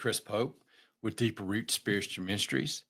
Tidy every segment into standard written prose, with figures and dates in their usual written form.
Chris Pope with Deeper Root Spiritual Ministries.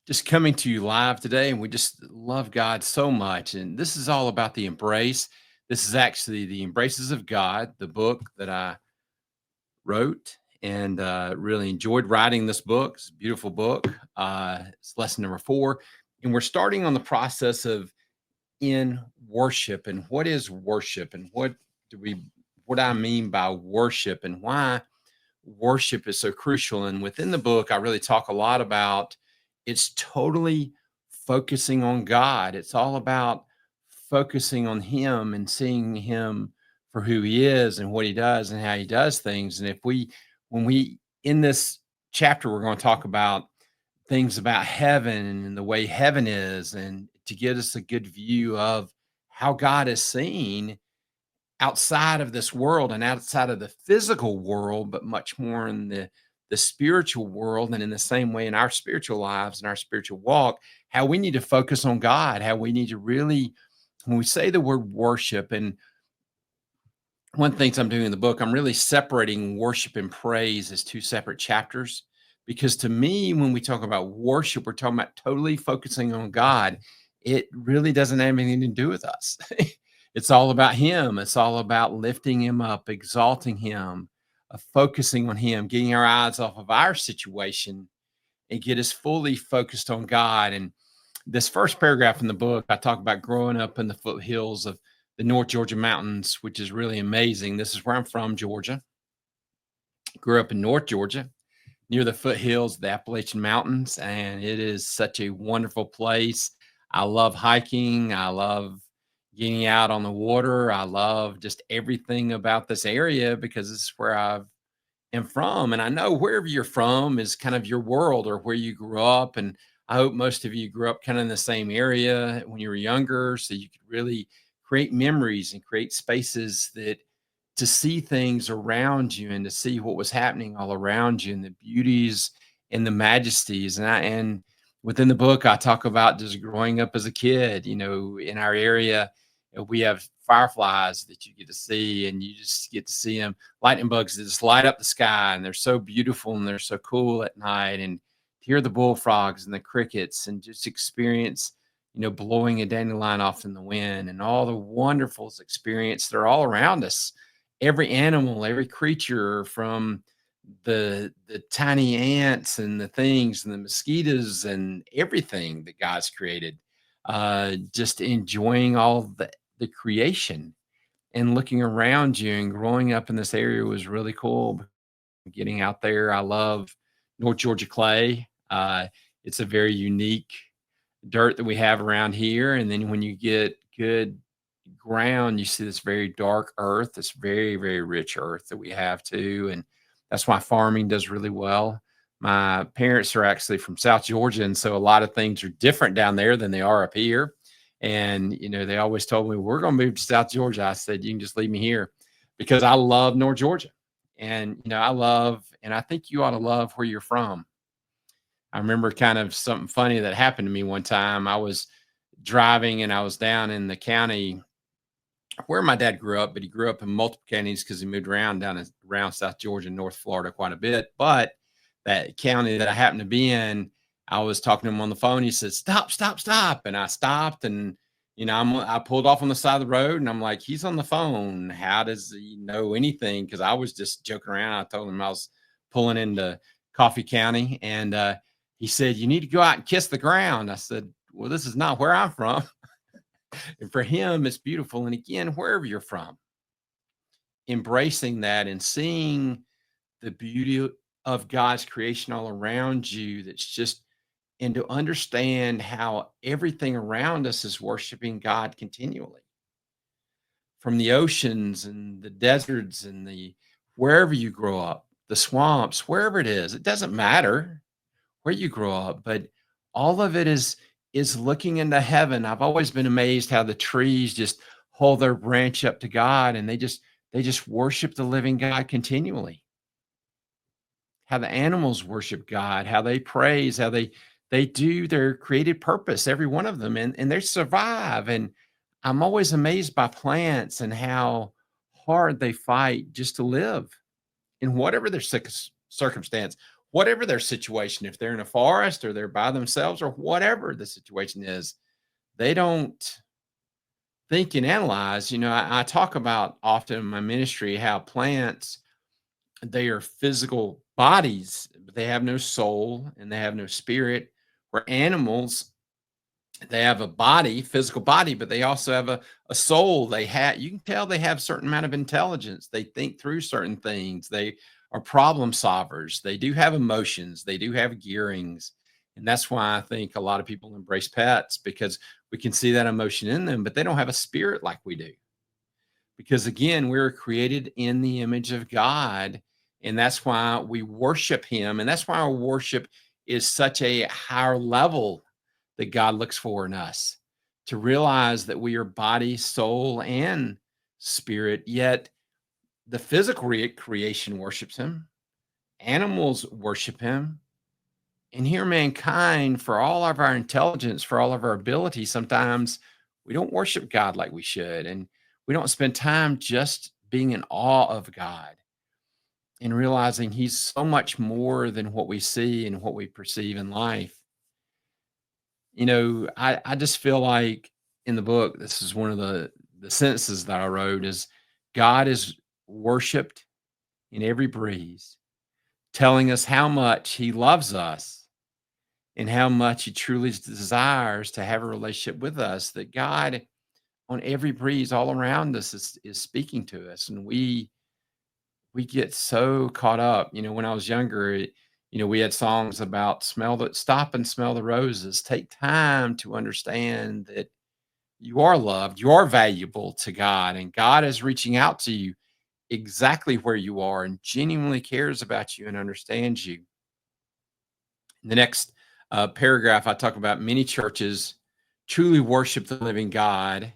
Just coming to you live today, and we just love God so much. And this is all about the embrace. This is actually the Embraces of God, the book that I wrote, and really enjoyed writing this book. It's a beautiful book. It's lesson number 4, and we're starting on the process of in worship and what is worship and do we what I mean by worship and why worship is so crucial. And within the book, I really talk a lot about it's totally focusing on God. It's all about focusing on Him and seeing Him for who He is and what He does and how He does things. And when we, in this chapter, we're going to talk about things about heaven and the way heaven is, and to get us a good view of how God is seen outside of this world and outside of the physical world, but much more in the spiritual world. And in the same way in our spiritual lives and our spiritual walk, how we need to focus on God, how we need to really, when we say the word worship, and one of the things I'm doing in the book, I'm really separating worship and praise as two separate chapters. Because to me, when we talk about worship, we're talking about totally focusing on God. It really doesn't have anything to do with us. It's all about Him. It's all about lifting Him up, exalting Him, focusing on Him, getting our eyes off of our situation and get us fully focused on God. And this first paragraph in the book, I talk about growing up in the foothills of the North Georgia mountains, which is really amazing. This is where I'm from, Georgia. Grew up in North Georgia, near the foothills of the Appalachian Mountains, and it is such a wonderful place. I love hiking. I love getting out on the water. I love just everything about this area because this is where I am from. And I know wherever you're from is kind of your world or where you grew up. And I hope most of you grew up kind of in the same area when you were younger, so you could really create memories and create spaces that to see things around you and to see what was happening all around you and the beauties and the majesties. And within the book, I talk about just growing up as a kid, in our area, we have fireflies that you get to see, and you just get to see them, lightning bugs that just light up the sky, and they're so beautiful and they're so cool at night. And to hear the bullfrogs and the crickets and just experience, blowing a dandelion off in the wind and all the wonderful experience that are all around us. Every animal, every creature, from the tiny ants and the things and the mosquitoes and everything that God's created, just enjoying all the creation and looking around you. And growing up in this area was really cool. Getting out there, I love North Georgia clay. It's a very unique dirt that we have around here. And then when you get good ground, you see this very dark earth, this very, very rich earth that we have too. And that's why farming does really well. My parents are actually from South Georgia, and so a lot of things are different down there than they are up here. And they always told me, we're going to move to South Georgia. I said, you can just leave me here because I love North Georgia. And I love, and I think you ought to love where you're from. I remember kind of something funny that happened to me one time. I was driving and I was down in the county where my dad grew up, but he grew up in multiple counties because he moved around around South Georgia and North Florida quite a bit. But that county that I happened to be in, I was talking to him on the phone. He said, "Stop, stop, stop." And I stopped, and I pulled off on the side of the road, and I'm like, he's on the phone. How does he know anything? Because I was just joking around. I told him I was pulling into Coffee County, and he said, "You need to go out and kiss the ground." I said, "Well, this is not where I'm from." And for him, it's beautiful. And again, wherever you're from, embracing that and seeing the beauty of God's creation all around you, and to understand how everything around us is worshiping God continually, from the oceans and the deserts and wherever you grow up, the swamps, wherever it is, it doesn't matter where you grow up, but all of it is looking into heaven. I've always been amazed how the trees just hold their branch up to God, and they just worship the living God continually. How the animals worship God, how they praise, how they do their created purpose, every one of them, and they survive. And I'm always amazed by plants and how hard they fight just to live in whatever their circumstance, whatever their situation, if they're in a forest or they're by themselves or whatever the situation is, they don't think and analyze. I talk about often in my ministry how plants, they are physical bodies, but they have no soul and they have no spirit. Where animals, they have a body, physical body, but they also have a soul. You can tell they have certain amount of intelligence. They think through certain things. They are problem solvers. They do have emotions. They do have gearings. And that's why I think a lot of people embrace pets, because we can see that emotion in them, but they don't have a spirit like we do. Because again, we were created in the image of God, and that's why we worship him. And that's why our worship is such a higher level that God looks for in us, to realize that we are body, soul, and spirit. Yet the physical creation worships him, animals worship him, and here mankind, for all of our intelligence, for all of our ability, sometimes we don't worship God like we should. And we don't spend time just being in awe of God and realizing he's so much more than what we see and what we perceive in life. I just feel like in the book, this is one of the sentences that I wrote is, God is worshiped in every breeze, telling us how much he loves us and how much he truly desires to have a relationship with us. That God on every breeze all around us is speaking to us, and we get so caught up. When I was younger, we had songs about stop and smell the roses. Take time to understand that you are loved, you are valuable to God, and God is reaching out to you exactly where you are and genuinely cares about you and understands you. In the next paragraph, I talk about many churches truly worship the living God,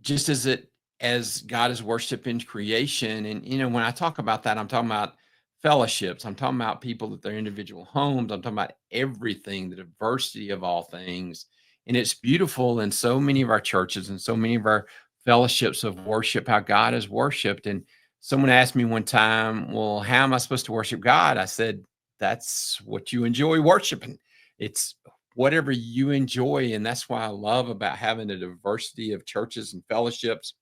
just as God is worshiped in creation. And when I talk about that, I'm talking about fellowships. I'm talking about people at their individual homes. I'm talking about everything, the diversity of all things. And it's beautiful in so many of our churches and so many of our fellowships of worship, how God is worshiped. And someone asked me one time, well, how am I supposed to worship God? I said, that's what you enjoy worshiping. It's whatever you enjoy. And that's why I love about having a diversity of churches and fellowships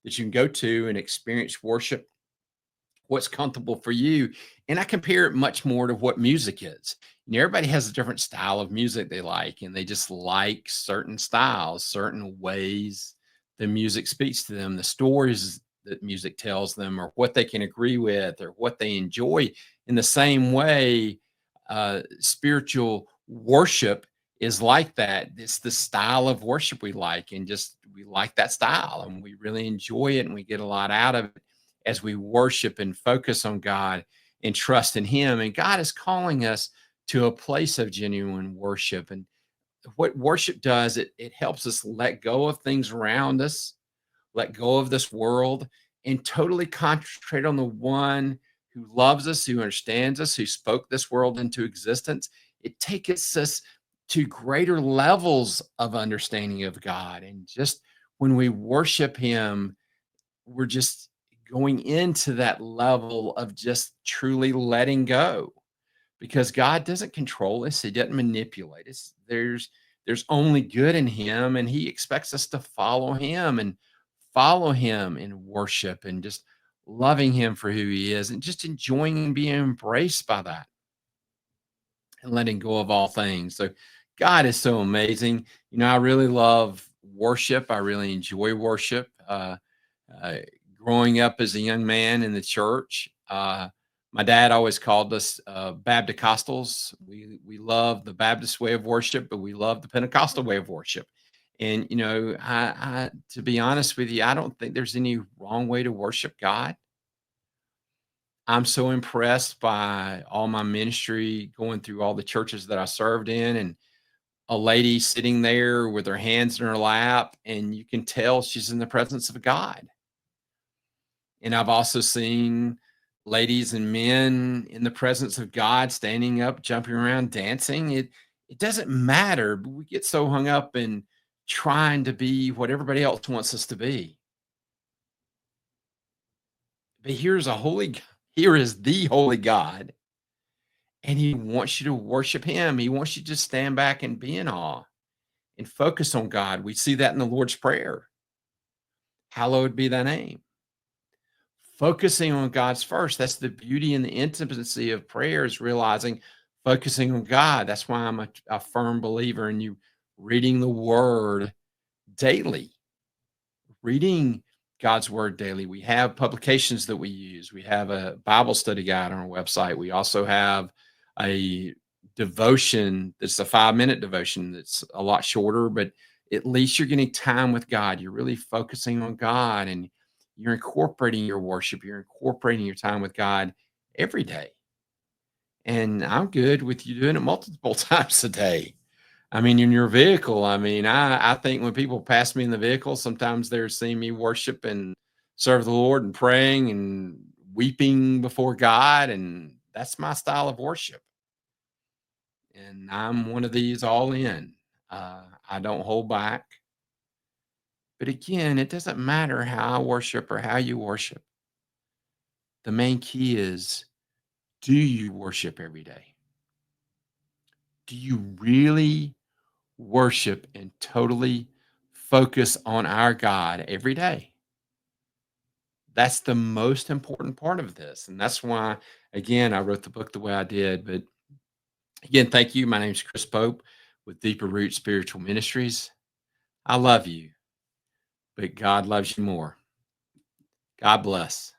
that you can go to and experience worship, what's comfortable for you. And I compare it much more to what music is. Everybody has a different style of music they like, and they just like certain styles, certain ways the music speaks to them, the stories that music tells them, or what they can agree with, or what they enjoy. In the same way, spiritual worship is like that. It's the style of worship we like, and just we like that style, and we really enjoy it, and we get a lot out of it as we worship and focus on God and trust in him. And God is calling us to a place of genuine worship. And what worship does, it helps us let go of things around us, let go of this world, and totally concentrate on the one who loves us, who understands us, who spoke this world into existence. It takes us to greater levels of understanding of God. And just when we worship him, we're just going into that level of just truly letting go, because God doesn't control us. He doesn't manipulate us. There's only good in him, and he expects us to follow him in worship, and just loving him for who he is, and just enjoying and being embraced by that, and letting go of all things. So God is so amazing. I really love worship. I really enjoy worship. Uh, Growing up as a young man in the church, my dad always called us Baptist. We love the Baptist way of worship, but we love the Pentecostal way of worship. And I to be honest with you, I don't think there's any wrong way to worship God. I'm so impressed by all my ministry, going through all the churches that I served in, and a lady sitting there with her hands in her lap, and you can tell she's in the presence of God. And I've also seen ladies and men in the presence of God, standing up, jumping around, dancing. It doesn't matter, but we get so hung up in trying to be what everybody else wants us to be. But here's a holy God. Here is the holy God, and he wants you to worship him. He wants you to stand back and be in awe and focus on God. We see that in the Lord's Prayer. Hallowed be thy name. Focusing on God's first. That's the beauty and the intimacy of prayer is realizing focusing on God. That's why I'm a firm believer in you reading the word daily, reading God's word daily. We have publications that we use. We have a Bible study guide on our website. We also have a devotion that's a 5-minute devotion that's a lot shorter, but at least you're getting time with God. You're really focusing on God and you're incorporating your worship, you're incorporating your time with God every day. And I'm good with you doing it multiple times a day. I mean, in your vehicle, I mean, I think when people pass me in the vehicle, sometimes they're seeing me worship and serve the Lord and praying and weeping before God, and that's my style of worship. And I'm one of these all in. I don't hold back. But again, it doesn't matter how I worship or how you worship. The main key is, do you worship every day? Do you really worship and totally focus on our God every day? That's the most important part of this. And that's why, again, I wrote the book the way I did. But again, thank you. My name is Chris Pope with Deeper Root Spiritual Ministries. I love you, but God loves you more. God bless.